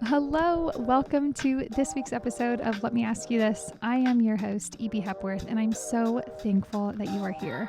Hello, welcome to this week's episode of Let Me Ask You This. I am your host, E.B. Hepworth, and I'm so thankful that you are here.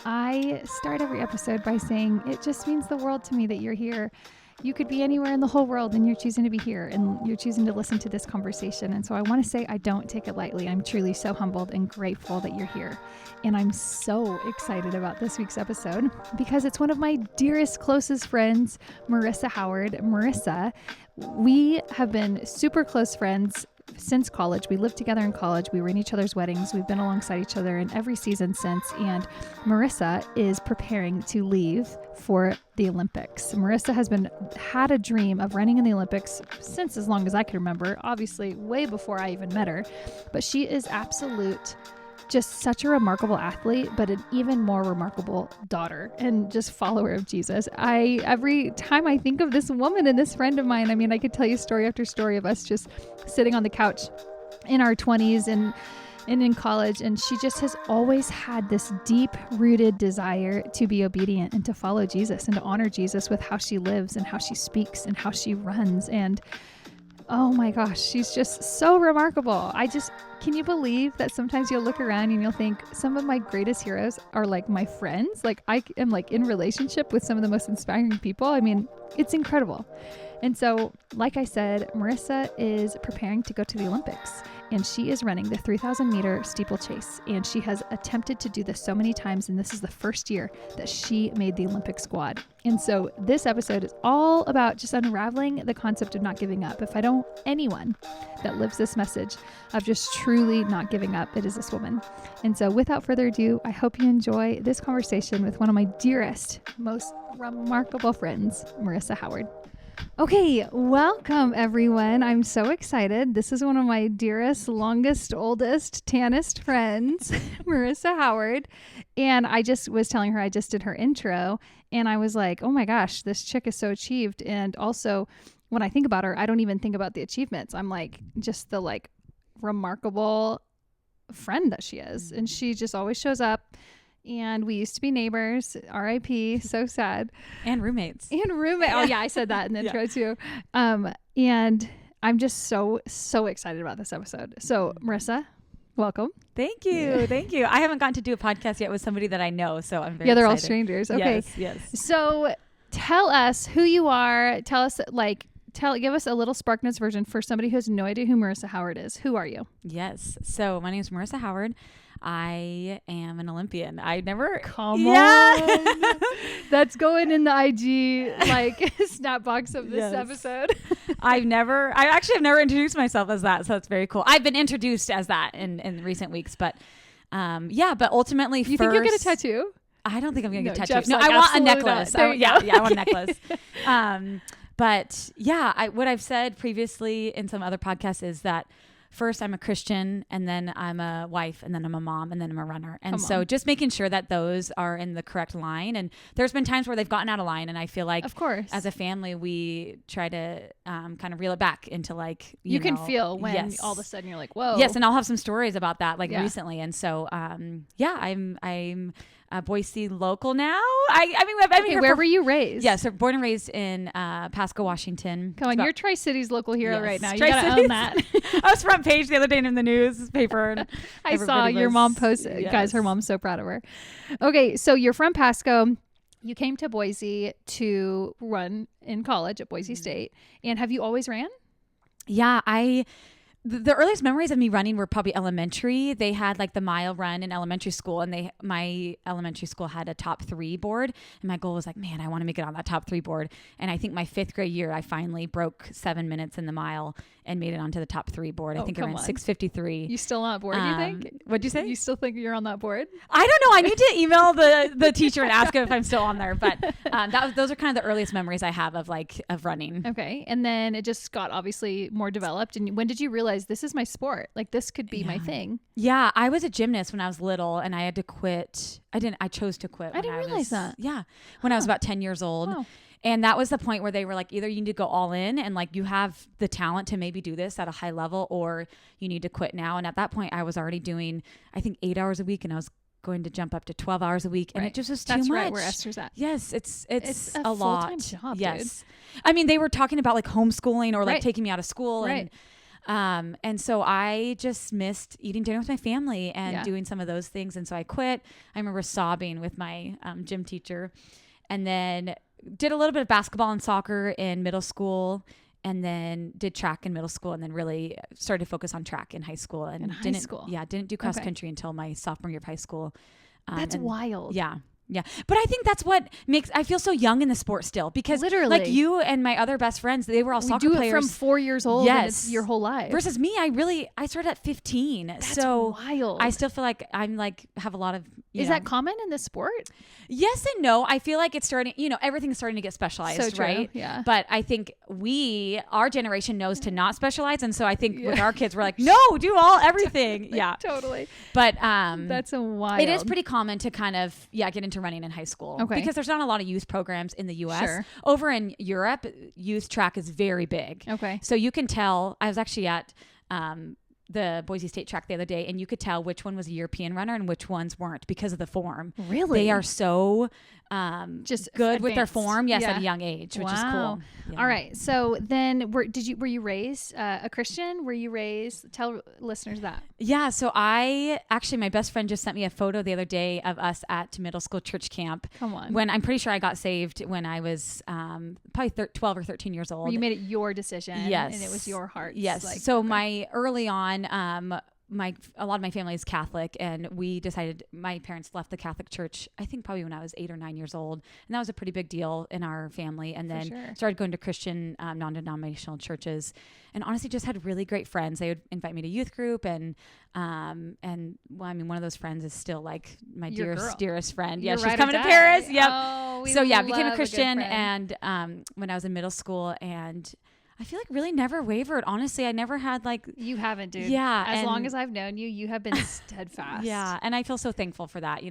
I start every episode by saying it just means the world to me that you're here. You could be anywhere in the whole world and you're choosing to be here and you're choosing to listen to this conversation. And so I want to say I don't take it lightly. I'm truly so humbled and grateful that you're here. And I'm so excited about this week's episode because it's one of my dearest, closest friends, Marisa Howard. Marisa, we have been super close friends since college. We lived together in college. We were in each other's weddings. We've been alongside each other in every season since. And Marisa is preparing to leave for the Olympics. Marisa has had a dream of running in the Olympics since as long as I can remember, obviously way before I even met her. But she is just such a remarkable athlete, but an even more remarkable daughter and just follower of Jesus. Every time I think of this woman and this friend of mine, I mean, I could tell you story after story of us just sitting on the couch in our 20s and in college. And she just has always had this deep rooted desire to be obedient and to follow Jesus and to honor Jesus with how she lives and how she speaks and how she runs. And oh my gosh, she's just so remarkable. Can you believe that sometimes you'll look around and you'll think some of my greatest heroes are like my friends? Like I am like in relationship with some of the most inspiring people. I mean, it's incredible. And so, like I said, Marisa is preparing to go to the Olympics and she is running the 3,000 meter steeplechase. And she has attempted to do this so many times. And this is the first year that she made the Olympic squad. And so this episode is all about just unraveling the concept of not giving up. If I don't anyone that lives this message of just truly not giving up, it is this woman. And so without further ado, I hope you enjoy this conversation with one of my dearest, most remarkable friends, Marisa Howard. Okay, welcome everyone. I'm so excited. This is one of my dearest, longest, oldest, tannest friends, Marisa Howard. And I just was telling her I just did her intro and I was like, oh my gosh, this chick is so achieved. And also when I think about her, I don't even think about the achievements. I'm like just the remarkable friend that she is. And she just always shows up. And we used to be neighbors, RIP, so sad. And roommates. Oh yeah, I said that in the intro too. And I'm just so excited about this episode. So Marisa, welcome. Thank you. Thank you. I haven't gotten to do a podcast yet with somebody that I know, so I'm very they're excited. All strangers. Okay. Yes. So tell us who you are. Tell us give us a little Spark Notes version for somebody who has no idea who Marisa Howard is. Who are you? Yes. So my name is Marisa Howard. I am an Olympian. Come on. That's going in the IG snap box of this episode. I actually have never introduced myself as that, so that's very cool. I've been introduced as that in recent weeks, but but ultimately you think you'll get a tattoo? I don't think I'm gonna get a tattoo. Jeff's I want a necklace. I want a necklace. But what I've said previously in some other podcasts is that first I'm a Christian, and then I'm a wife, and then I'm a mom, and then I'm a runner. And so just making sure that those are in the correct line. And there's been times where they've gotten out of line, and I feel like, of course, as a family, we try to kind of reel it back into you can feel when all of a sudden you're like, whoa. Yes, and I'll have some stories about that recently. And so I'm a Boise local now. I've been here. Where were you raised? Yeah, so born and raised in Pasco, Washington. Come on, you're Tri-Cities local hero right now. You gotta own that. I was front page the other day in the newspaper. And I saw your mom post it. Yes. Guys, her mom's so proud of her. Okay, so you're from Pasco. You came to Boise to run in college at Boise State. And have you always ran? Yeah, the earliest memories of me running were probably elementary. They had the mile run in elementary school, and my elementary school had a top 3 board. And my goal was man, I want to make it on that top 3 board. And I think my 5th grade year, I finally broke 7 minutes in the mile and made it onto the top 3 board. I think I ran 6:53. You still on that board, you think? What'd you say? You still think you're on that board? I don't know. I need to email the teacher and ask him if I'm still on there. But those are kind of the earliest memories I have of running. Okay. And then it just got obviously more developed. And when did you realize this is my sport? This could be my thing. Yeah. I was a gymnast when I was little, and I had to quit. I chose to quit. I didn't realize that. Yeah. When I was about 10 years old. Wow. And that was the point where they were either you need to go all in and you have the talent to maybe do this at a high level, or you need to quit now. And at that point I was already doing, I think 8 hours a week, and I was going to jump up to 12 hours a week, and it just was too That's much. right, where Esther's at. Yes, it's a lot. full-time job, yes. Dude. I mean, they were talking about like homeschooling or like right. taking me out of school. Right. And so I just missed eating dinner with my family and doing some of those things. And so I quit. I remember sobbing with my gym teacher, and then did a little bit of basketball and soccer in middle school, and then did track in middle school, and then really started to focus on track in high school. And didn't do cross country until my sophomore year of high school. That's wild. Yeah. Yeah. But I think that's what makes, I feel so young in the sport still, because literally, like you and my other best friends, they were all soccer players. From 4 years old. Yes. And it's your whole life. Versus me, I started at 15. That's so wild. I still feel like I'm like, have a lot of, Is that common in the sport? Yes and no. I feel like it's starting, everything's starting to get specialized, so true. Right? Yeah. But I think our generation knows to not specialize. And so I think with our kids, we're like, no, do everything. Yeah. Totally. But that's a wild. It is pretty common to kind of, get into running in high school. Okay. Because there's not a lot of youth programs in the U.S. Sure. Over in Europe, youth track is very big. Okay. So you can tell, I was actually at the Boise State track the other day, and you could tell which one was a European runner and which ones weren't because of the form. Really? They are so just good with their advanced. form, at a young age, which is cool. Yeah. All right. So then were you raised a Christian? Were you raised, tell listeners that. Yeah. So my best friend just sent me a photo the other day of us at middle school church camp. Come on. When I'm pretty sure I got saved when I was probably 12 or 13 years old. You made it your decision. Yes. And it was your heart. Yes. So my early on, a lot of my family is Catholic, and we decided, my parents left the Catholic Church, I think probably when I was 8 or 9 years old. And that was a pretty big deal in our family. And then started going to Christian non-denominational churches, and honestly just had really great friends. They would invite me to youth group, and one of those friends is still like my dearest friend. Yeah. She's coming to Paris. Yep. Oh, became a Christian. And when I was in middle school, and I feel like really never wavered. Honestly, I never had like... You haven't, dude. Yeah. As long as I've known you, you have been steadfast. Yeah. And I feel so thankful for that.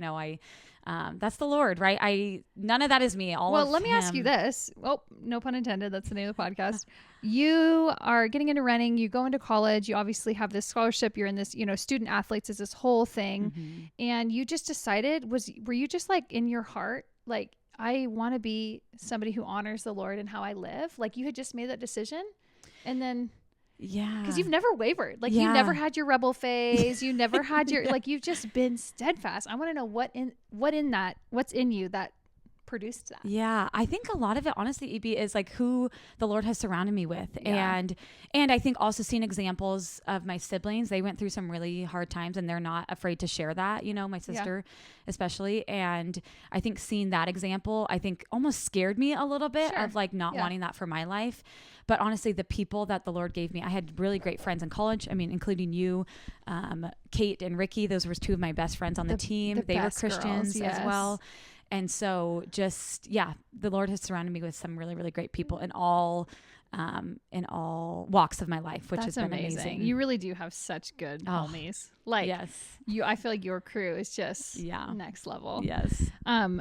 That's the Lord, right? None of that is me. Let me ask you this. Oh, no pun intended. That's the name of the podcast. You are getting into running. You go into college. You obviously have this scholarship. You're in this, student athletes is this whole thing. Mm-hmm. And you just decided, were you just like in your heart, like, I want to be somebody who honors the Lord in how I live? Like, you had just made that decision, and then... Yeah. Because you've never wavered. Like, you never had your rebel phase. You never had your... Like, you've just been steadfast. I want to know what's in you that produced that. Yeah. I think a lot of it, honestly, EB, is like who the Lord has surrounded me with. Yeah. And I think also seeing examples of my siblings. They went through some really hard times, and they're not afraid to share that, my sister especially. And I think seeing that example, I think almost scared me a little bit of like not wanting that for my life. But honestly, the people that the Lord gave me, I had really great friends in college. I mean, including you, Kate and Ricky. Those were two of my best friends on the team. They were Christians as well. And so the Lord has surrounded me with some really, really great people in all walks of my life, which has been amazing. You really do have such good homies. Like, I feel like your crew is just next level. Yes.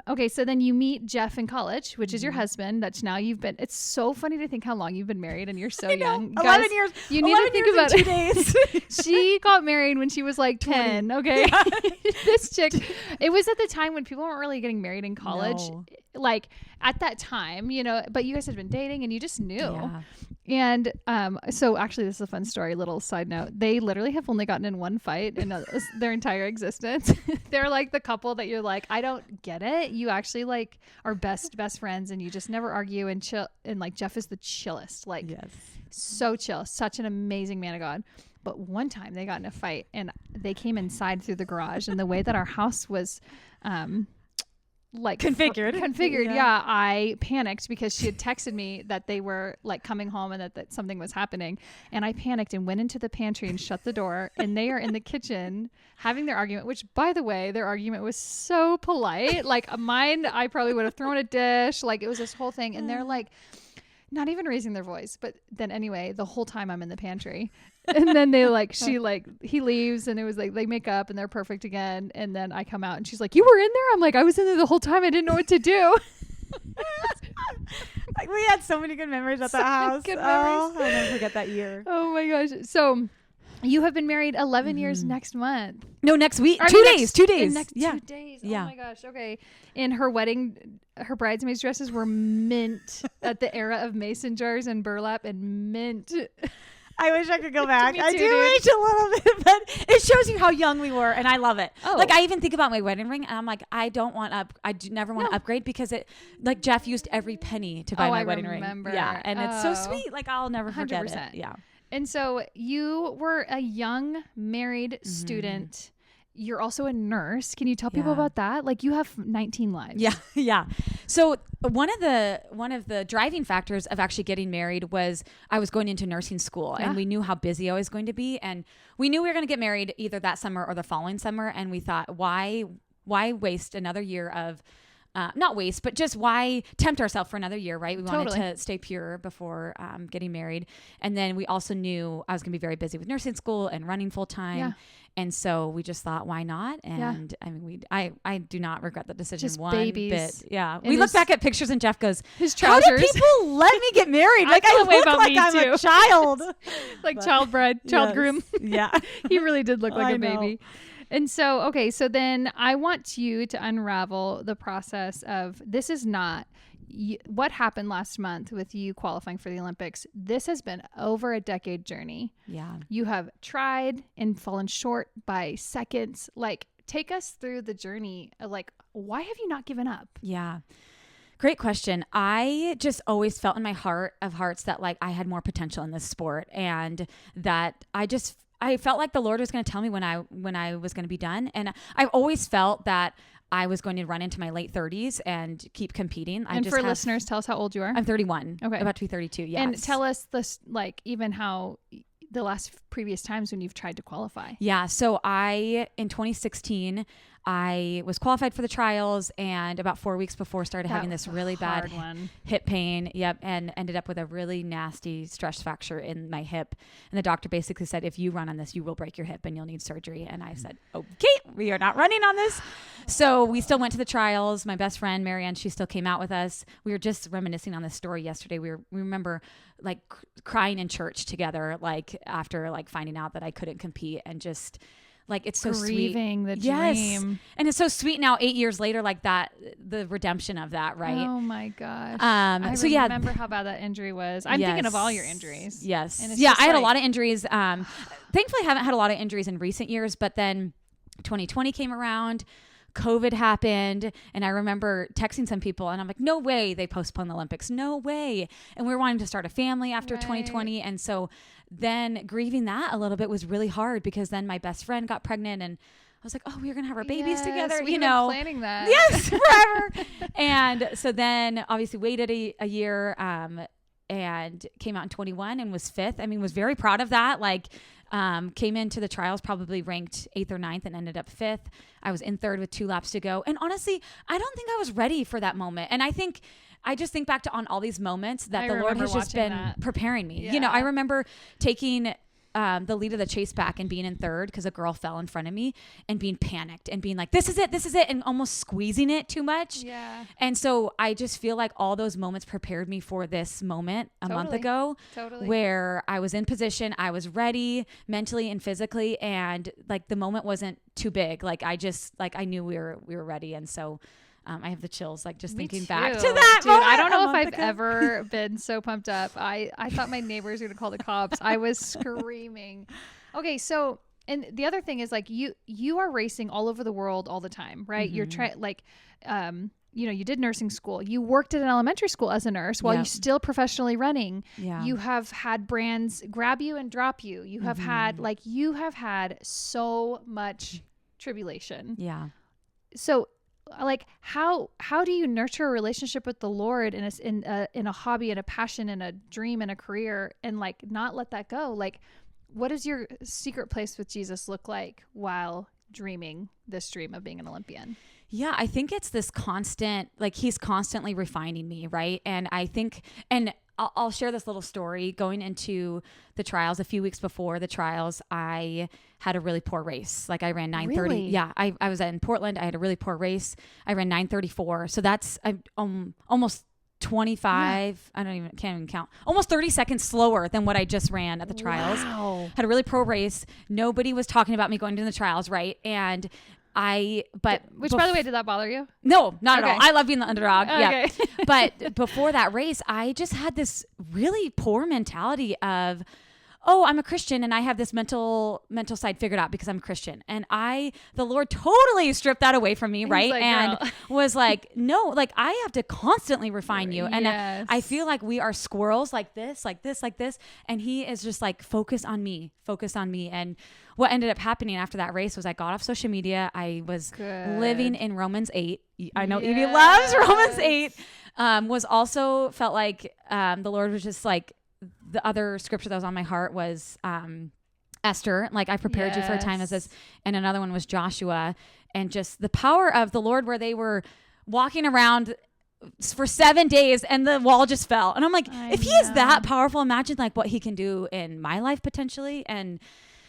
Okay. So then you meet Jeff in college, which is your husband. That's now it's so funny to think how long you've been married, and you're so young. 11 years. You need to think about 2 days. She got married when she was like 10. Okay. Yeah. This chick, it was at the time when people weren't really getting married in college. No. Like at that time, but you guys had been dating and you just knew. Yeah. And so actually this is a fun story, little side note. They literally have only gotten in one fight in their entire existence. They're like the couple that you're like, I don't get it. You actually like are best friends, and you just never argue and chill. And like Jeff is the chillest, like so chill, such an amazing man of God. But one time they got in a fight, and they came inside through the garage, and the way that our house was like configured. Yeah. I panicked because she had texted me that they were like coming home and that something was happening. And I panicked and went into the pantry and shut the door, and they are in the kitchen having their argument, which by the way, their argument was so polite. Like mine, I probably would have thrown a dish. Like it was this whole thing. And they're like, not even raising their voice. But then anyway, the whole time I'm in the pantry. And then he leaves, and it was like they make up and they're perfect again. And then I come out and she's like, you were in there? I'm like, I was in there the whole time. I didn't know what to do. Like we had so many good memories at that house. Good memories. I'll never forget that year. Oh my gosh. So You have been married 11 years next month. No, next week. Or 2 next- days. 2 days. in next 2 days. Oh my gosh. Okay. And her bridesmaids dresses were mint at the era of mason jars and burlap and mint. I wish I could go back. Me I too, do dude. wish a little bit, but it shows you how young we were, and I love it. Oh. Like I even think about my wedding ring, and I'm like, I do never want to upgrade because it, like Jeff used every penny to buy my wedding remember. ring. Yeah, and it's so sweet. Like I'll never forget 100%. it. Yeah. And so you were a young married student. You're also a nurse. Can you tell people about that? Like you have 19 lives. Yeah. Yeah. So one of the driving factors of actually getting married was I was going into nursing school and we knew how busy I was going to be. And we knew we were going to get married either that summer or the following summer. And we thought, why waste another year of, not waste, but just why tempt ourselves for another year, right? We wanted to stay pure before getting married. And then we also knew I was going to be very busy with nursing school and running full time. Yeah. And so we just thought, why not? And I mean, I do not regret the decision just one babies. bit. Yeah. And we look back at pictures and Jeff goes, his how trousers. did people let me get married? Like I feel that way look about like me I'm too. a child. Like child groom. Yeah. He really did look like I a baby. And so, okay, so then I want you to unravel the process of this is not what happened last month with you qualifying for the Olympics. This has been over a decade journey. Yeah. You have tried and fallen short by seconds. Like, take us through the journey of like, why have you not given up? Yeah. Great question. I just always felt in my heart of hearts that like I had more potential in this sport and that I felt like the Lord was going to tell me when I was going to be done. And I've always felt that I was going to run into my late 30s and keep competing. And for listeners, tell us how old you are. I'm 31. Okay. About to be 32. Yes. And tell us this, like even how the last previous times when you've tried to qualify. Yeah. So in 2016, I was qualified for the trials and about 4 weeks before started having this really bad hip pain. Yep. And ended up with a really nasty stress fracture in my hip. And the doctor basically said, if you run on this, you will break your hip and you'll need surgery. And I said, okay, we are not running on this. So we still went to the trials. My best friend, Marianne, she still came out with us. We were just reminiscing on this story yesterday. We remember like crying in church together, like after like finding out that I couldn't compete and just like, it's so grieving sweet. The dream. And it's so sweet now, 8 years later, like that, the redemption of that, right? Oh my gosh. I remember how bad that injury was. I'm thinking of all your injuries. Yes. And I had a lot of injuries. Thankfully, I haven't had a lot of injuries in recent years, but then 2020 came around. COVID happened, and I remember texting some people and I'm like, no way they postponed the Olympics. No way. And we were wanting to start a family after 2020. And so then grieving that a little bit was really hard because then my best friend got pregnant and I was like, oh, we're going to have our babies together. We've been planning that. Yes, forever. And so then obviously waited a year and came out in 21 and was fifth. I mean, was very proud of that. Like, came into the trials probably ranked 8th or 9th and ended up 5th. I was in 3rd with 2 laps to go. And honestly, I don't think I was ready for that moment. And I just think back to on all these moments that the Lord has just been preparing me. Yeah. You know, I remember taking the lead of the chase back and being in 3rd because a girl fell in front of me and being panicked and being like, this is it, and almost squeezing it too much. Yeah. And so I just feel like all those moments prepared me for this moment a month ago where I was in position, I was ready mentally and physically, and like the moment wasn't too big. Like I knew we were ready. And so I have the chills, like just thinking back to that Dude, moment. I don't know if I've ever been so pumped up. I thought my neighbors were going to call the cops. I was screaming. Okay. So, and the other thing is like you are racing all over the world all the time, right? Mm-hmm. You're you did nursing school. You worked at an elementary school as a nurse while you still professionally running. Yeah. You have had brands grab you and drop you. You have had so much tribulation. Yeah. So like how do you nurture a relationship with the Lord in a hobby and a passion and a dream and a career and like not let that go? Like, what does your secret place with Jesus look like while dreaming this dream of being an Olympian? Yeah, I think it's this constant, like he's constantly refining me, right? And I think, and I'll share this little story. Going into the trials, a few weeks before the trials, I had a really poor race. Like I ran 9:30. Really? Yeah, I was in Portland. I had a really poor race. I ran 9:34. So that's almost 25, can't even count, almost 30 seconds slower than what I just ran at the trials. Wow. Had a really pro race. Nobody was talking about me going to the trials, right? And Which, by the way, did that bother you? No, not Okay. at all. I love being the underdog. Okay. Yeah. But before that race, I just had this really poor mentality of, oh, I'm a Christian and I have this mental side figured out because I'm a Christian. And the Lord totally stripped that away from me, right? like, and girl. was like, no, like I have to constantly refine you. And Yes. I feel like we are squirrels like this, like this, like this. And he is just like, focus on me. And what ended up happening after that race was I got off social media. I was living in Romans 8. I know Evie loves Romans 8. Was also felt like the Lord was just like, the other scripture that was on my heart was Esther, like I prepared you for a time as this, and another one was Joshua, and just the power of the Lord where they were walking around for 7 days and the wall just fell. And I'm like, if he is that powerful, imagine like what he can do in my life potentially. And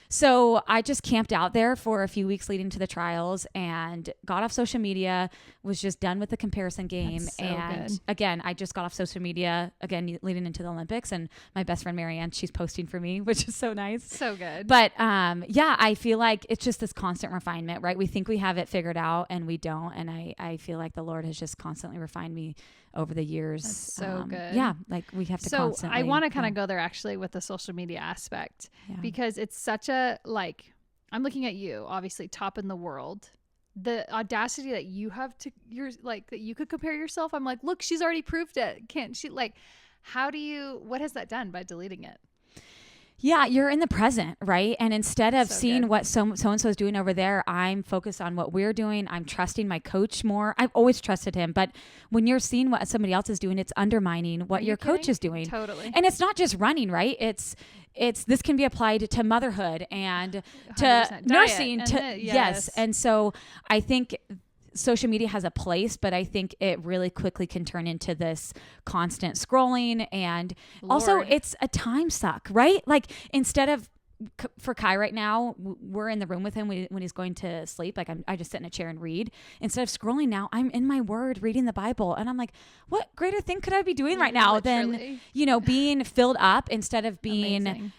so I just camped out there for a few weeks leading to the trials and got off social media, was just done with the comparison game. That's so and good. again, I just got off social media again, leading into the Olympics, and my best friend, Marianne, she's posting for me, which is so nice. So good. But yeah, I feel like it's just this constant refinement, right? We think we have it figured out and we don't. And I feel like the Lord has just constantly refined me over the years. That's so good. Yeah. Like we have to constantly. I want to kind of go there actually with the social media aspect because it's such a, like, I'm looking at you, obviously top in the world. The audacity that you have to, you're like, that you could compare yourself. I'm like, look, she's already proved it. Can't she? Like, what has that done by deleting it? Yeah, you're in the present, right? And instead of seeing good. what so-and-so is doing over there, I'm focused on what we're doing. I'm trusting my coach more. I've always trusted him. But when you're seeing what somebody else is doing, it's undermining what your coach is doing. Totally. And it's not just running, right? It's this can be applied to motherhood and to 100%. nursing. Diet, Yes. And so I think social media has a place, but I think it really quickly can turn into this constant scrolling. And also it's a time suck, right? Like instead of for Kai right now, we're in the room with him when he's going to sleep. Like I just sit in a chair and read. Instead of scrolling now, I'm in my word reading the Bible. And I'm like, what greater thing could I be doing right now than, being filled up instead of being,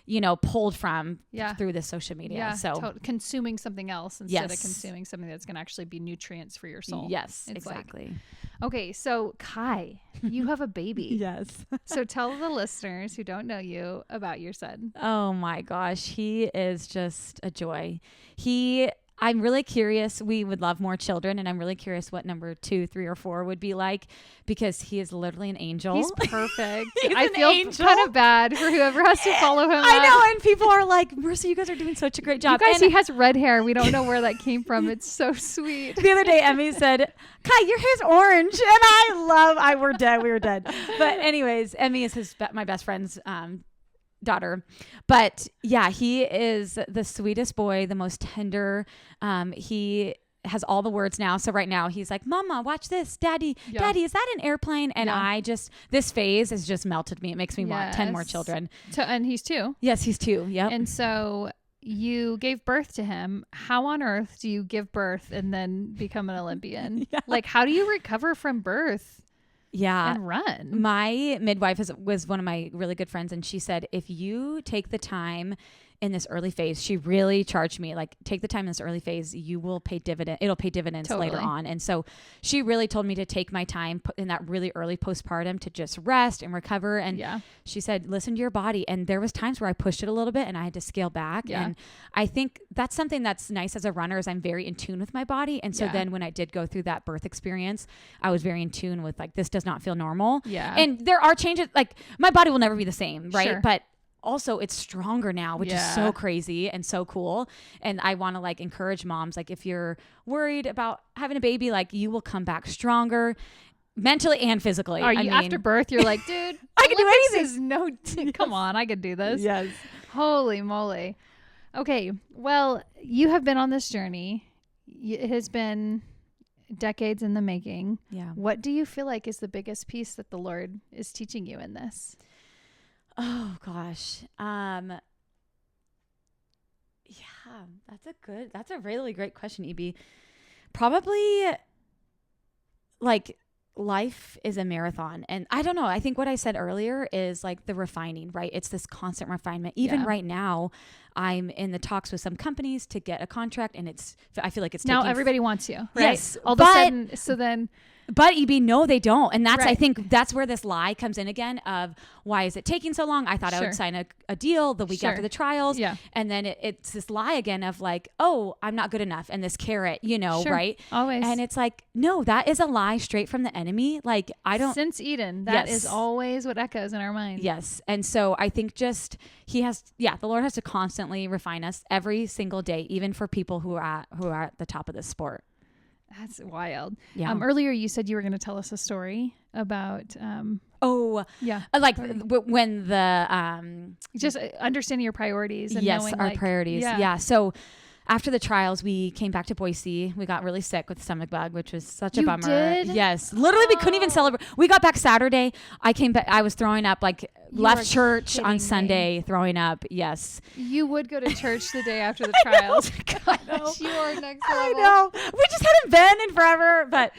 pulled from through this social media. Yeah, so consuming something else instead of consuming something that's going to actually be nutrients for your soul. Yes, it's exactly. Okay, so Kai, you have a baby. Yes. So tell the listeners who don't know you about your son. Oh my gosh, he is just a joy. I'm really curious. We would love more children, and I'm really curious what number 2, 3, or 4 would be like because he is literally an angel. He's perfect. He's I feel kind of bad for whoever has to follow him. I know, and people are like, Marisa, you guys are doing such a great job. You guys, he has red hair. We don't know where that came from. It's so sweet. The other day, Emmy said, Kai, your hair's orange. And we're dead. We were dead. But anyways, Emmy is my best friend's daughter. But yeah, he is the sweetest boy, the most tender. He has all the words now. So right now he's like, Mama, watch this. Daddy, is that an airplane? And this phase has just melted me. It makes me want 10 more children. And he's 2. Yes, he's 2. Yep. And so you gave birth to him. How on earth do you give birth and then become an Olympian? Like, how do you recover from birth? And run. My midwife was one of my really good friends, and she said, if you take the time in this early phase, she really charged me, like, take the time in this early phase, you will pay dividend. It'll pay dividends later on. And so she really told me to take my time in that really early postpartum to just rest and recover. And she said, listen to your body. And there was times where I pushed it a little bit and I had to scale back. And I think that's something that's nice as a runner is I'm very in tune with my body. And so then when I did go through that birth experience, I was very in tune with like, this does not feel normal. And there are changes, like my body will never be the same. Right. Sure. But also it's stronger now, which is so crazy and so cool. And I want to like encourage moms, like if you're worried about having a baby, like you will come back stronger mentally and physically. After birth, you're like, dude, I can do anything. Come on, I could do this. Yes. Holy moly. Okay. Well, you have been on this journey. It has been decades in the making. Yeah. What do you feel like is the biggest piece that the Lord is teaching you in this? Oh gosh. That's a really great question, EB. Probably like life is a marathon. And I don't know. I think what I said earlier is like the refining, right? It's this constant refinement. Even right now, I'm in the talks with some companies to get a contract, and I feel like it's now taking everybody wants you, right? Yes. All of a sudden, so then. But EB, no, they don't. And that's, Right. I think that's where this lie comes in again of why is it taking so long? I thought I would sign a deal the week after the trials. Yeah. And then it's this lie again of like, oh, I'm not good enough. And this carrot, right? Always. And it's like, no, that is a lie straight from the enemy. Like Since Eden, that is always what echoes in our mind. Yes. And so I think just the Lord has to constantly refine us every single day, even for people who are at the top of this sport. That's wild. Yeah. Earlier you said you were going to tell us a story about. When just understanding your priorities. And yes, knowing, our priorities. Yeah. So after the trials, we came back to Boise. We got really sick with stomach bug, which was such a bummer. Did? Yes. Literally, we couldn't even celebrate. We got back Saturday. I came back. I was throwing up, left church on Sunday, throwing up. Yes. You would go to church the day after the trials. Gosh, you are next level. I know. We just hadn't been in forever. But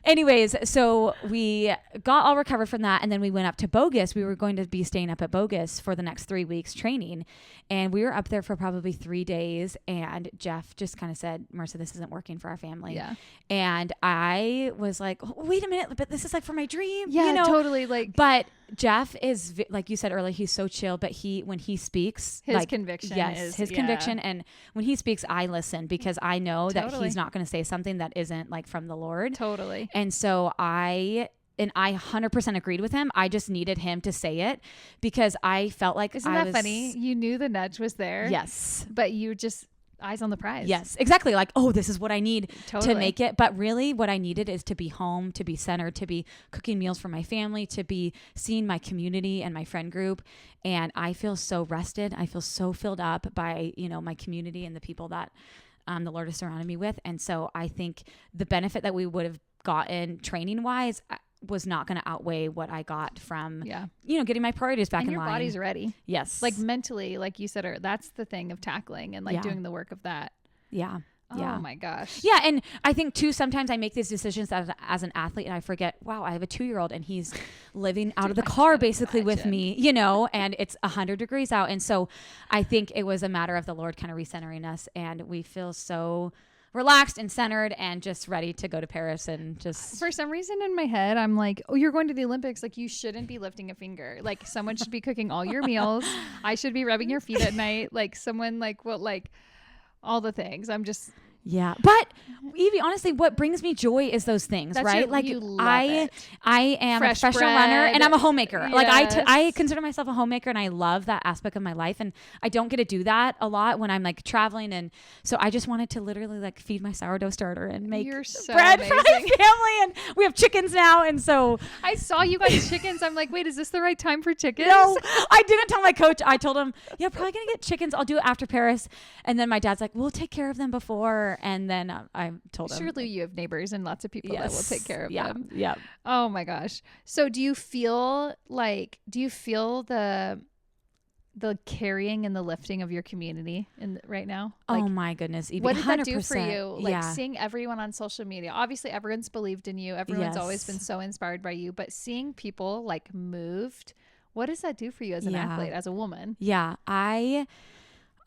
anyways, so we got all recovered from that. And then we went up to Bogus. We were going to be staying up at Bogus for the next 3 weeks training. And we were up there for probably 3 days. And Jeff just kind of said, Marisa, this isn't working for our family. Yeah. And I was like, oh, wait a minute, but this is like for my dream. Yeah, totally. But Jeff is, like you said earlier, he's so chill, but when he speaks, his conviction is his conviction. And when he speaks, I listen because I know that he's not going to say something that isn't like from the Lord. Totally. And so I 100% agreed with him. I just needed him to say it because I felt like Isn't that funny? You knew the nudge was there. Yes. But you just eyes on the prize. Yes, exactly. Like, oh, this is what I need to make it. But really what I needed is to be home, to be centered, to be cooking meals for my family, to be seeing my community and my friend group. And I feel so rested. I feel so filled up by, my community and the people that the Lord has surrounded me with. And so I think the benefit that we would have gotten training wise was not going to outweigh what I got from, getting my priorities back in line. Your body's ready. Yes. Like mentally, like you said, that's the thing of tackling and doing the work of that. Yeah. Oh my gosh. Yeah. And I think too, sometimes I make these decisions as an athlete and I forget, wow, I have a 2-year-old and he's living out of the car basically with me, and it's 100 degrees out. And so I think it was a matter of the Lord kind of recentering us, and we feel so relaxed and centered and just ready to go to Paris. And just for some reason in my head I'm like, oh, you're going to the Olympics, like you shouldn't be lifting a finger, like someone should be cooking all your meals. I should be rubbing your feet at night, like someone all the things. I'm just but Evie, honestly, what brings me joy is those things, right? I am a professional runner and I'm a homemaker. Yes. Like I consider myself a homemaker and I love that aspect of my life, and I don't get to do that a lot when I'm like traveling. And so I just wanted to literally like feed my sourdough starter and make bread for my family, and we have chickens now. And so I saw you got chickens. I'm like, wait, is this the right time for chickens? No, I didn't tell my coach. I told him, probably gonna get chickens. I'll do it after Paris. And then my dad's like, we'll take care of them before. And then I told him. Surely you have neighbors and lots of people that will take care of them. Yeah. Oh my gosh. So do you feel the carrying and the lifting of your community right now? Oh my goodness. Even what did 100%. That do for you? Seeing everyone on social media, obviously everyone's believed in you. Everyone's always been so inspired by you, but seeing people moved, what does that do for you as an athlete, as a woman? Yeah.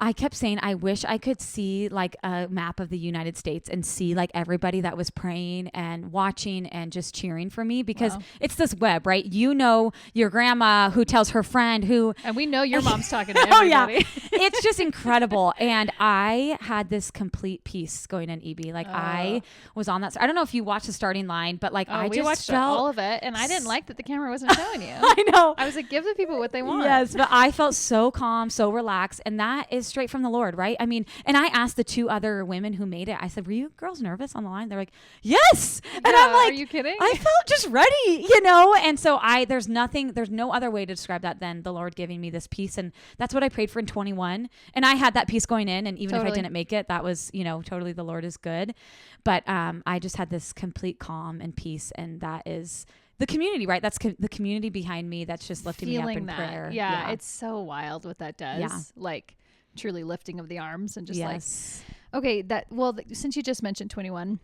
I kept saying, I wish I could see like a map of the United States and see like everybody that was praying and watching and just cheering for me, because it's this web, right? Your grandma who tells her friend and we know your mom's talking to everybody. Oh yeah. It's just incredible. And I had this complete peace going in EB. Like I was on that. I don't know if you watched the starting line, but like we watched all of it, and I didn't like that the camera wasn't showing you. I know. I was like, give the people what they want. Yes. But I felt so calm, so relaxed. And that is straight from the Lord, right? I mean, and I asked the 2 other women who made it, I said, were you girls nervous on the line? They're like, yes. And I'm like, are you kidding? I felt just ready, And so there's no other way to describe that than the Lord giving me this peace. And that's what I prayed for in 21. And I had that peace going in. And even if I didn't make it, that was, totally the Lord is good. But I just had this complete calm and peace. And that is the community, right? That's the community behind me. That's just lifting me up in prayer. Yeah. It's so wild what that does. Yeah. Like truly lifting of the arms and just okay, since you just mentioned 21,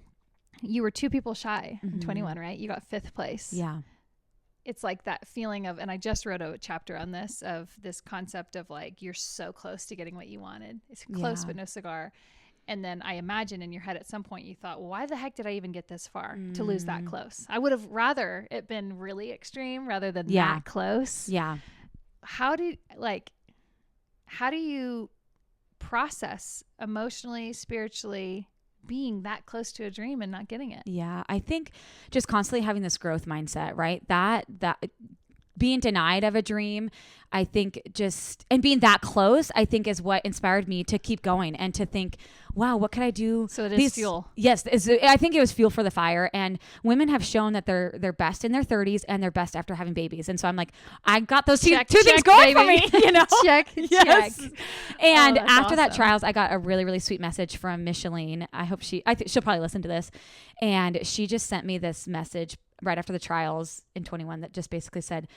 you were 2 people shy in 21, right? You got 5th place. Yeah. It's like that feeling of, and I just wrote a chapter on this, of this concept of like, you're so close to getting what you wanted. It's close, but no cigar. And then I imagine in your head at some point you thought, well, why the heck did I even get this far to lose that close? I would have rather it been really extreme rather than that close. Yeah. How do you process emotionally, spiritually, being that close to a dream and not getting it? Yeah. I think just constantly having this growth mindset, right? That being denied of a dream, I think and being that close, I think is what inspired me to keep going and to think, wow, what could I do? So it is fuel. Yes. I think it was fuel for the fire. And women have shown that they're best in their 30s and they're best after having babies. And so I'm like, I got those two things going baby. For me, you know? Check. And after that trials, I got a really, really sweet message from Micheline. I think she'll probably listen to this. And she just sent me this message right after the trials in 21 that just basically said,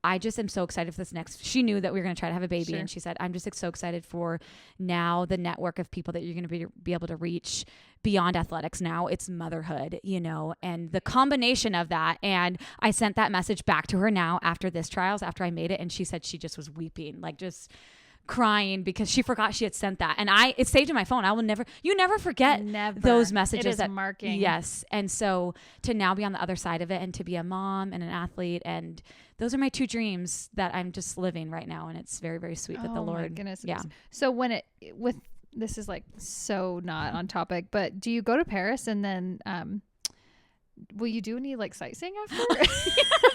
I just am so excited for this next. She knew that we were going to try to have a baby. Sure. And she said, I'm just so excited for now the network of people that you're going to be able to reach beyond athletics. Now it's motherhood, you know, and the combination of that. And I sent that message back to her now after this trials, after I made it. And she said she just was weeping, like just crying because she forgot she had sent that. And it's saved in my phone. You never forget those messages. It is marking. Yes. And so to now be on the other side of it and to be a mom and an athlete, and those are my 2 dreams that I'm just living right now. And it's very, very sweet that the Lord. My goodness. Yeah. So this is like so not on topic, but do you go to Paris and then, will you do any like sightseeing after?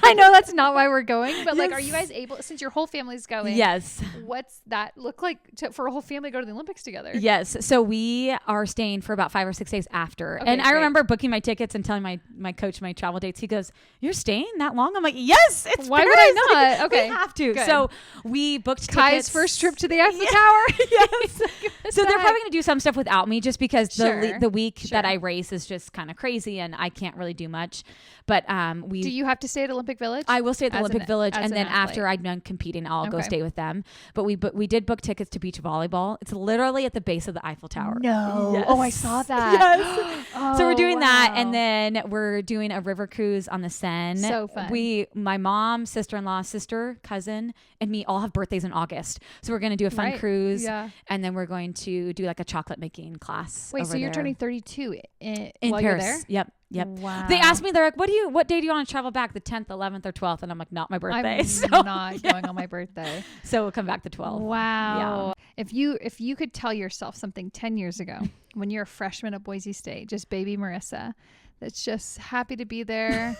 I know that's not why we're going, but like, are you guys able, since your whole family's going? Yes. What's that look like for a whole family to go to the Olympics together? Yes. So we are staying for about 5 or 6 days after. Okay, and I remember booking my tickets and telling my coach my travel dates. He goes, "You're staying that long?" I'm like, "Yes, it's why Paris. would I not?" Okay. We have to. Good. So we booked Kai's tickets. first trip to the Eiffel Tower. Yes. So they're probably going to do some stuff without me just because the week that I race is just kind of crazy and I can't really do much. But do you have to stay at Olympic Village? I will stay at the Olympic Village, and then after I'm done competing, I'll go stay with them. But we did book tickets to beach volleyball. It's literally at the base of the Eiffel Tower. No. Yes. Oh, I saw that. Yes. So we're doing that, wow. and then we're doing a river cruise on the Seine. So fun. My mom, sister-in-law, sister, cousin, and me all have birthdays in August. So we're going to do a fun cruise, and then we're going to do like a chocolate making class. Wait, so you're turning 32 in while Paris? You're there? Yep. Wow. They asked me, they're like, what day do you want to travel back? The 10th, 11th, or 12th? And I'm like, not my birthday. I'm not going on my birthday. So we'll come back the 12th. Wow. Yeah. If you could tell yourself something 10 years ago when you're a freshman at Boise State, just baby Marissa, that's just happy to be there.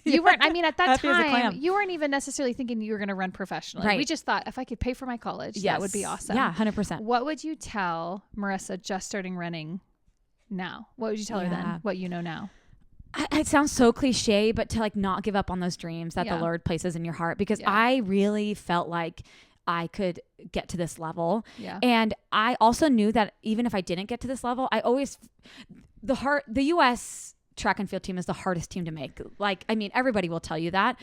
You weren't, I mean, at that time, you weren't even necessarily thinking you were going to run professionally. Right. We just thought if I could pay for my college, that would be awesome. Yeah, 100%. What would you tell Marissa just starting running now? What would you tell her then? What you know now? It sounds so cliche, but to like not give up on those dreams that the Lord places in your heart, because I really felt like I could get to this level. Yeah. And I also knew that even if I didn't get to this level, the U.S. track and field team is the hardest team to make. Like, I mean, everybody will tell you that.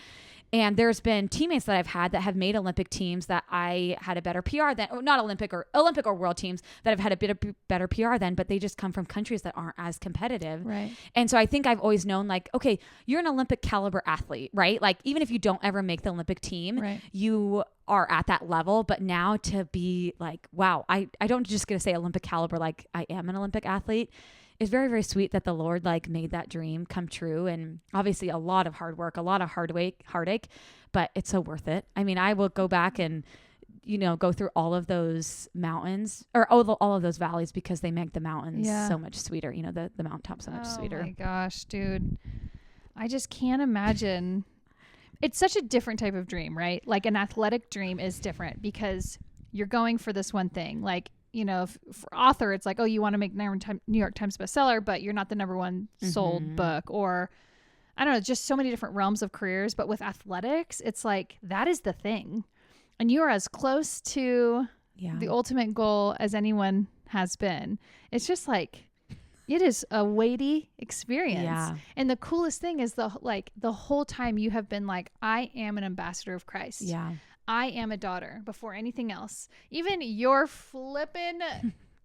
And there's been teammates that I've had that have made Olympic teams that I had a better PR than, or not Olympic or world teams that have had a bit of better PR than, but they just come from countries that aren't as competitive. Right. And so I think I've always known like, okay, you're an Olympic caliber athlete, right? Like even if you don't ever make the Olympic team, you are at that level. But now to be like, wow, I don't just get to say Olympic caliber, like I am an Olympic athlete. It's very, very sweet that the Lord like made that dream come true. And obviously a lot of hard work, a lot of heartache, but it's so worth it. I mean, I will go back and, go through all of those mountains or all of those valleys because they make the mountains so much sweeter. The mountaintops so much sweeter. Oh my gosh, dude. I just can't imagine. It's such a different type of dream, right? Like an athletic dream is different because you're going for this one thing. Like, for author, it's like, oh, you want to make New York Times bestseller, but you're not the number one sold book, or I don't know, just so many different realms of careers. But with athletics, it's like, that is the thing. And you are as close to the ultimate goal as anyone has been. It's just like, it is a weighty experience. Yeah. And the coolest thing is the whole time you have been like, I am an ambassador of Christ. Yeah. I am a daughter before anything else. Even your flippin'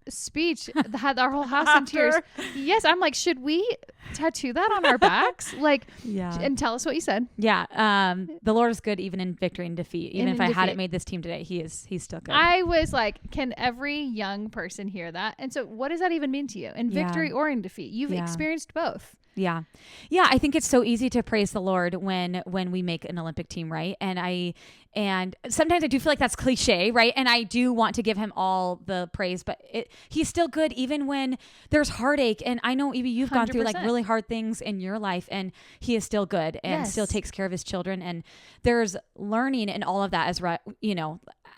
speech had our whole house in tears. Yes. I'm like, should we tattoo that on our backs? Like, and tell us what you said. Yeah. The Lord is good even in victory and defeat. Even if I hadn't made this team today, he's still good. I was like, can every young person hear that? And so what does that even mean to you in victory or in defeat? You've experienced both. Yeah. Yeah. I think it's so easy to praise the Lord when we make an Olympic team, right? And sometimes I do feel like that's cliche, right? And I do want to give him all the praise, but he's still good even when there's heartache. And I know, Evie, you've gone through like really hard things in your life, and he is still good and still takes care of his children. And there's learning in all of that as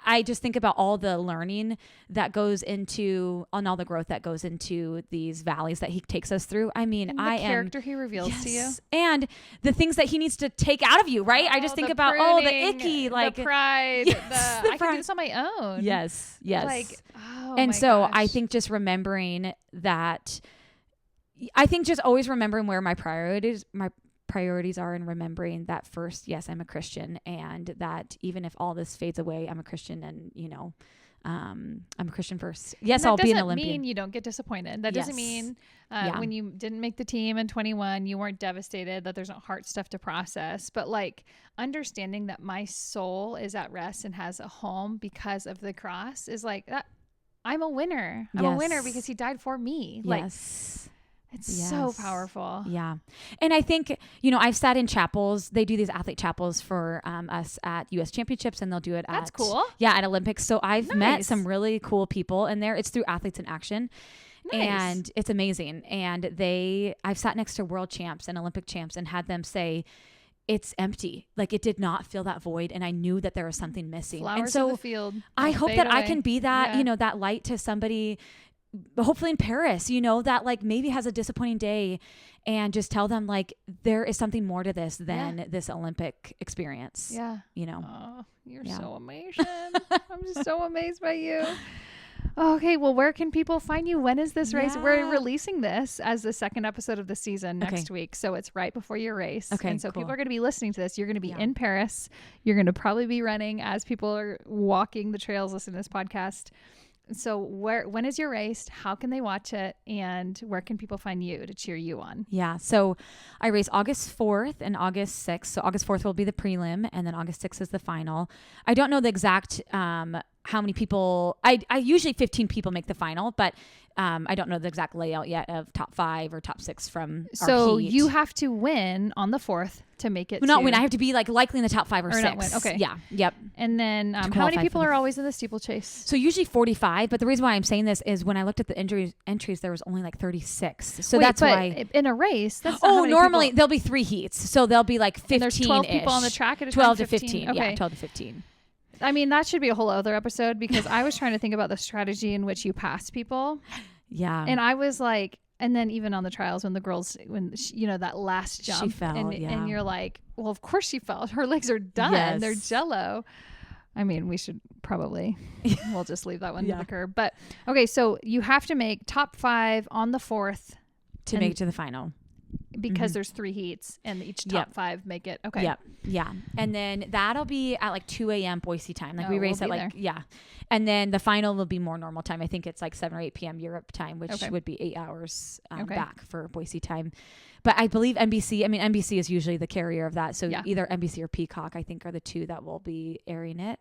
I just think about all the learning that goes into, and all the growth that goes into these valleys that he takes us through. I mean, and the character he reveals to you, and the things that he needs to take out of you, right? I just think about the icky, like the pride, I can do this on my own. Yes. Like, and so gosh. I think just remembering that. I think just always remembering where my priorities are, and remembering that first, yes, I'm a Christian, and that even if all this fades away, I'm a Christian, and I'm a Christian first. Yes, I'll be an Olympian. That doesn't mean you don't get disappointed. That doesn't mean when you didn't make the team in 21, you weren't devastated, that there's no heart stuff to process. But like understanding that my soul is at rest and has a home because of the cross is like that. I'm a winner. I'm a winner because he died for me. Yes. It's so powerful. Yeah. And I think, I've sat in chapels. They do these athlete chapels for us at US Championships, and they'll do it That's cool. Yeah, at Olympics. So I've met some really cool people in there. It's through Athletes in Action. Nice. And it's amazing. And I've sat next to world champs and Olympic champs and had them say, it's empty. Like it did not feel that void. And I knew that there was something missing. Flowers and so in the field. I hope that I can be that, that light to somebody, hopefully in Paris, that like maybe has a disappointing day, and just tell them like there is something more to this than this Olympic experience. Yeah. Oh, you're so amazing. I'm just so amazed by you. Okay, well, where can people find you? When is this race? We're releasing this as the second episode of the season next week. So it's right before your race. Okay, and so people are going to be listening to this. You're going to be in Paris. You're going to probably be running as people are walking the trails listening to this podcast. So when is your race? How can they watch it? And where can people find you to cheer you on? Yeah. So I race August 4th and August 6th. So August 4th will be the prelim, and then August 6th is the final. I don't know the exact how many people. I usually 15 people make the final, but I don't know the exact layout yet of top 5 or top 6 from so our heat. You have to win on the 4th to make it. Not win. I have to be like likely in the top 5 or 6. Not win. Okay. Yeah. Yep. And then how many people are always in the steeplechase? So usually 45. But the reason why I'm saying this is when I looked at the entries, there was only like 36. So that's why in a race. That's not normally people. There'll be 3 heats. So there'll be like 15. There's 12 people on the track at a 12 time. to 15. Okay. Yeah. 12 to 15. I mean, that should be a whole other episode, because I was trying to think about the strategy in which you pass people. Yeah. And I was like, and then even on the trials when the girls, that last jump, she fell, and you're like, well, of course she fell. Her legs are done. Yes. They're jello. I mean, we should probably, we'll just leave that one to the curb. But okay, so you have to make top 5 on the 4th to make it to the final. Because there's 3 heats and each top 5 make it. Okay. Yep. Yeah. And then that'll be at like 2 a.m. Boise time. Like we race at like, And then the final will be more normal time. I think it's like 7 or 8 p.m. Europe time, which would be 8 hours back for Boise time. But I believe NBC is usually the carrier of that. So either NBC or Peacock, I think, are the 2 that will be airing it.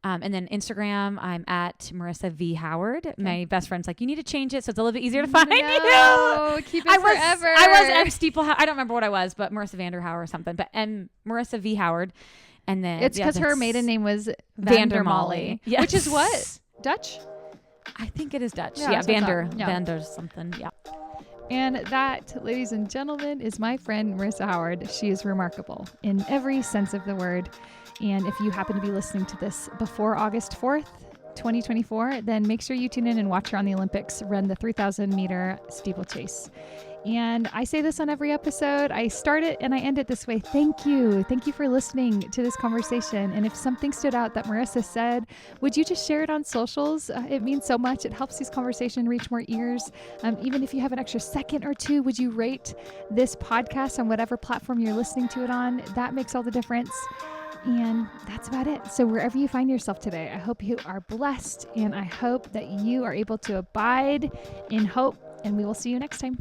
And then Instagram, I'm at Marisa V. Howard. Okay. My best friend's like, you need to change it so it's a little bit easier to find you. Keep it forever. I was M. Steeple. I don't remember what I was, but Marisa Vanderhauer or something. But Marisa V. Howard. And then it's because her maiden name was Vandermolle. Yes. Which is what? Dutch? I think it is Dutch. Yeah, Vander something. Yeah. And that, ladies and gentlemen, is my friend Marisa Howard. She is remarkable in every sense of the word. And if you happen to be listening to this before August 4th, 2024, then make sure you tune in and watch her on the Olympics run the 3,000 meter steeplechase. And I say this on every episode. I start it and I end it this way. Thank you. Thank you for listening to this conversation. And if something stood out that Marisa said, would you just share it on socials? It means so much. It helps this conversation reach more ears. Even if you have an extra second or 2, would you rate this podcast on whatever platform you're listening to it on? That makes all the difference. And that's about it. So wherever you find yourself today, I hope you are blessed, and I hope that you are able to abide in hope, and we will see you next time.